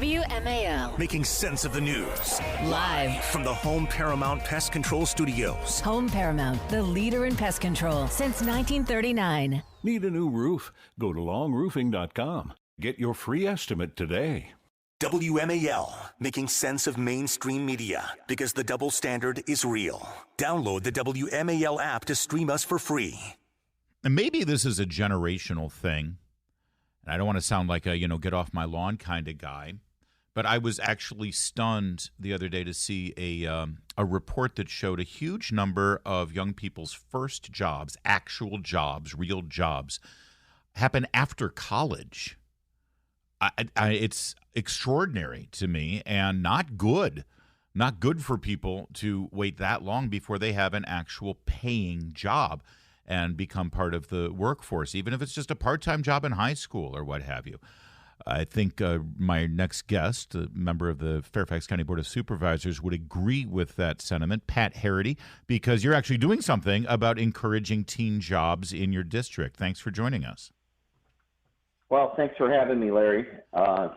WMAL. Making sense of the news. Live from the Home Paramount Pest Control Studios. Home Paramount, the leader in pest control since 1939. Need a new roof? Go to longroofing.com. Get your free estimate today. WMAL, making sense of mainstream media because the double standard is real. Download the WMAL app to stream us for free. And maybe this is a generational thing. And I don't want to sound like a, get off my lawn kind of guy. But I was actually stunned the other day to see a report that showed a huge number of young people's first jobs, actual jobs, real jobs, happen after college. It's extraordinary to me and not good. Not good for people to wait that long before they have an actual paying job and become part of the workforce, even if it's just a part-time job in high school or what have you. I think my next guest, a member of the Fairfax County Board of Supervisors, would agree with that sentiment, Pat Herrity, because you're actually doing something about encouraging teen jobs in your district. Thanks for joining us. Well, thanks for having me, Larry. I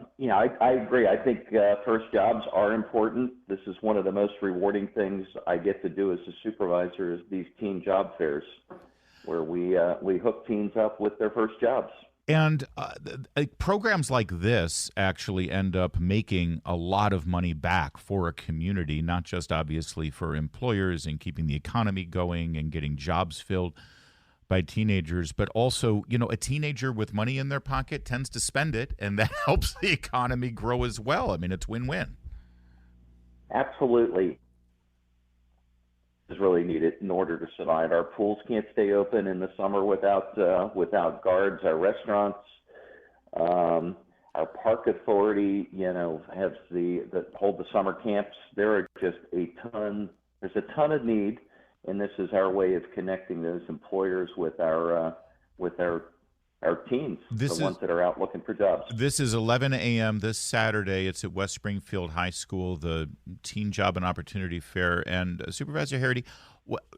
agree. I think first jobs are important. This is one of the most rewarding things I get to do as a supervisor is these teen job fairs, where we hook teens up with their first jobs. And programs like this actually end up making a lot of money back for a community, not just obviously for employers and keeping the economy going and getting jobs filled by teenagers, but also, a teenager with money in their pocket tends to spend it, and that helps the economy grow as well. I mean, it's win-win. Absolutely. Is really needed in order to survive. Our pools can't stay open in the summer without guards. Our restaurants, our park authority, has hold the summer camps. There are just there's a ton of need, and this is our way of connecting those employers with our teens, ones that are out looking for jobs. This is 11 a.m. this Saturday. It's at West Springfield High School, the Teen Job and Opportunity Fair. And Supervisor Herrity,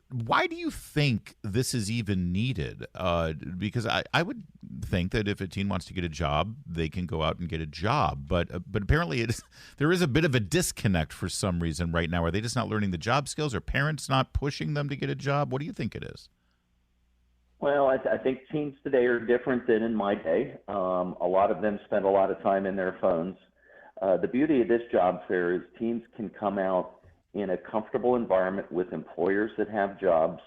why do you think this is even needed? Because I would think that if a teen wants to get a job, they can go out and get a job. But apparently there is a bit of a disconnect for some reason right now. Are they just not learning the job skills? Or parents not pushing them to get a job? What do you think it is? Well, I think teens today are different than in my day. A lot of them spend a lot of time in their phones. The beauty of this job fair is teens can come out in a comfortable environment with employers that have jobs,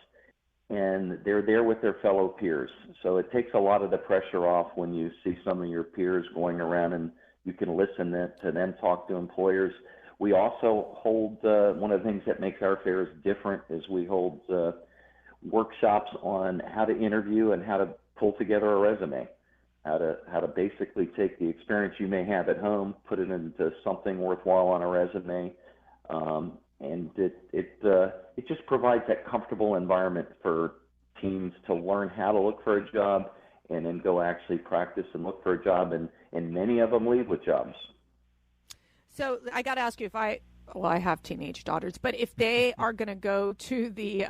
and they're there with their fellow peers. So it takes a lot of the pressure off when you see some of your peers going around and you can listen to them talk to employers. We also hold, one of the things that makes our fairs different is we hold workshops on how to interview and how to pull together a resume, how to basically take the experience you may have at home, put it into something worthwhile on a resume, and it just provides that comfortable environment for teens to learn how to look for a job and then go actually practice and look for a job, and many of them leave with jobs. So I got to ask you, I have teenage daughters, but if they are going to go to the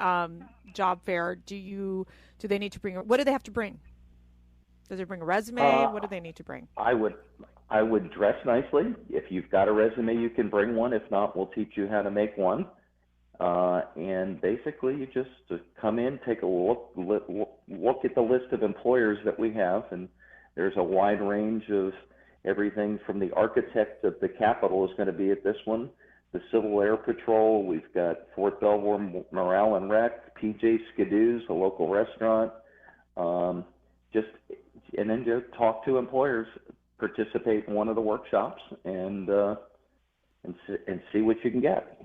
job fair, do they need to bring, what do they have to bring? Does they bring a resume? What do they need to bring? I would dress nicely. If you've got a resume, you can bring one. If not, we'll teach you how to make one. And basically, you just come in, take a look at the list of employers that we have, and there's a wide range of everything from the architect of the Capitol is going to be at this one, the Civil Air Patrol. We've got Fort Belvoir Morale and Rec, PJ Skidoo's, a local restaurant. And then just talk to employers, participate in one of the workshops, and see what you can get.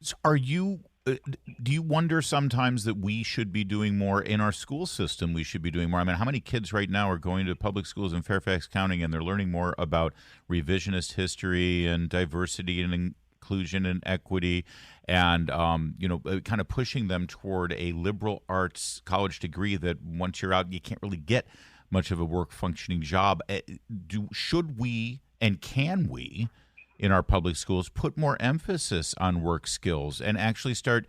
So do you wonder sometimes that we should be doing more in our school system? We should be doing more. I mean, how many kids right now are going to public schools in Fairfax County and they're learning more about revisionist history and diversity and inclusion and equity and, kind of pushing them toward a liberal arts college degree that once you're out, you can't really get much of a work functioning job. Should we and can we in our public schools put more emphasis on work skills and actually start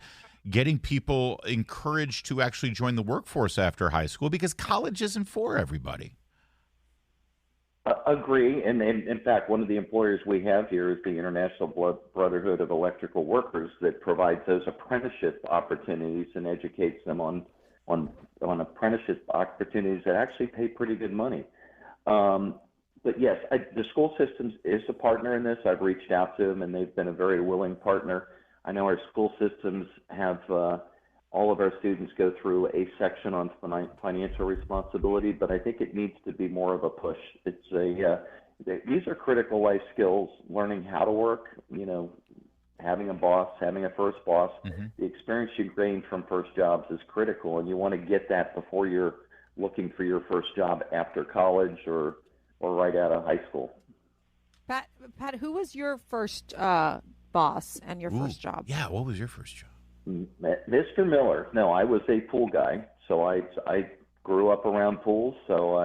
getting people encouraged to actually join the workforce after high school, because college isn't for everybody? Agree. And in fact, one of the employers we have here is the International Brotherhood of Electrical Workers that provides those apprenticeship opportunities and educates them on apprenticeship opportunities that actually pay pretty good money. But yes, the school systems is a partner in this. I've reached out to them, and they've been a very willing partner. I know our school systems have all of our students go through a section on financial responsibility, but I think it needs to be more of a push. These are critical life skills, learning how to work, having a boss, having a first boss. Mm-hmm. The experience you gain from first jobs is critical, and you want to get that before you're looking for your first job after college or right out of high school. Pat, who was your first boss and your first job? Yeah, what was your first job? Mr. Miller. No, I was a pool guy, so I grew up around pools. So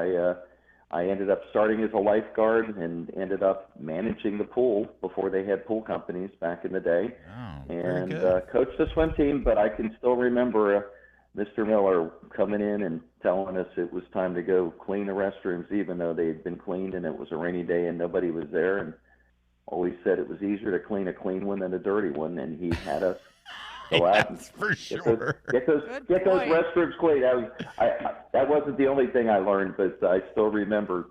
I ended up starting as a lifeguard and ended up managing the pool before they had pool companies back in the day. Oh, and coached the swim team. But I can still remember Mr. Miller coming in and telling us it was time to go clean the restrooms, even though they had been cleaned and it was a rainy day and nobody was there. And always said it was easier to clean a clean one than a dirty one, and he had us. Yes, for sure. Get those restrooms clean. That wasn't the only thing I learned, but I still remember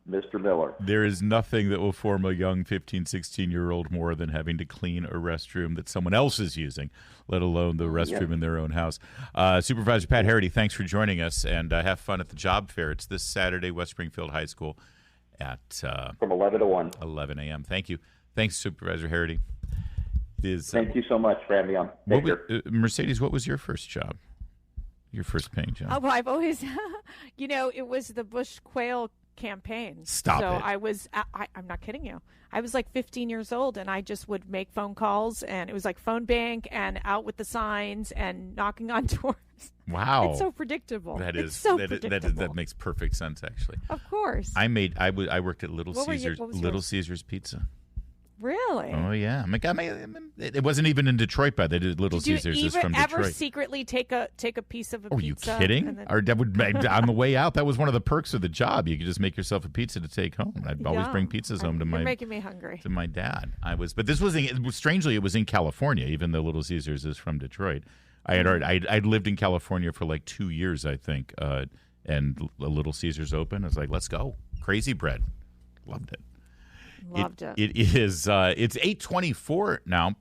Mr. Miller. There is nothing that will form a young 15, 16-year-old more than having to clean a restroom that someone else is using, let alone the restroom in their own house. Supervisor Pat Herrity, thanks for joining us, and have fun at the job fair. It's this Saturday, West Springfield High School at from 11 to 1. 11 a.m. Thank you. Thanks, Supervisor Herrity. Thank you so much for having me on. Mercedes, what was your first job? Your first paying job? Oh, well, I've always, it was the Bush Quail campaign. Stop so it. I was, I'm not kidding you. I was like 15 years old, and I just would make phone calls, and it was like phone bank and out with the signs and knocking on doors. Wow. It's so predictable. That makes perfect sense, actually. Of course. I worked at Little Caesars Pizza. Really? Oh yeah. It wasn't even in Detroit, but they did Little Caesars. Is from Detroit. Did you ever secretly take a piece of a pizza? Are you kidding? Or that would on the way out. That was one of the perks of the job. You could just make yourself a pizza to take home. I'd always bring pizzas home to You're making me hungry. To my dad. But this was strangely it was in California, even though Little Caesars is from Detroit. I'd lived in California for like 2 years, I think, and Little Caesars opened. I was like, let's go. Crazy bread. Loved it. Loved it. It is. It's 8:24 now.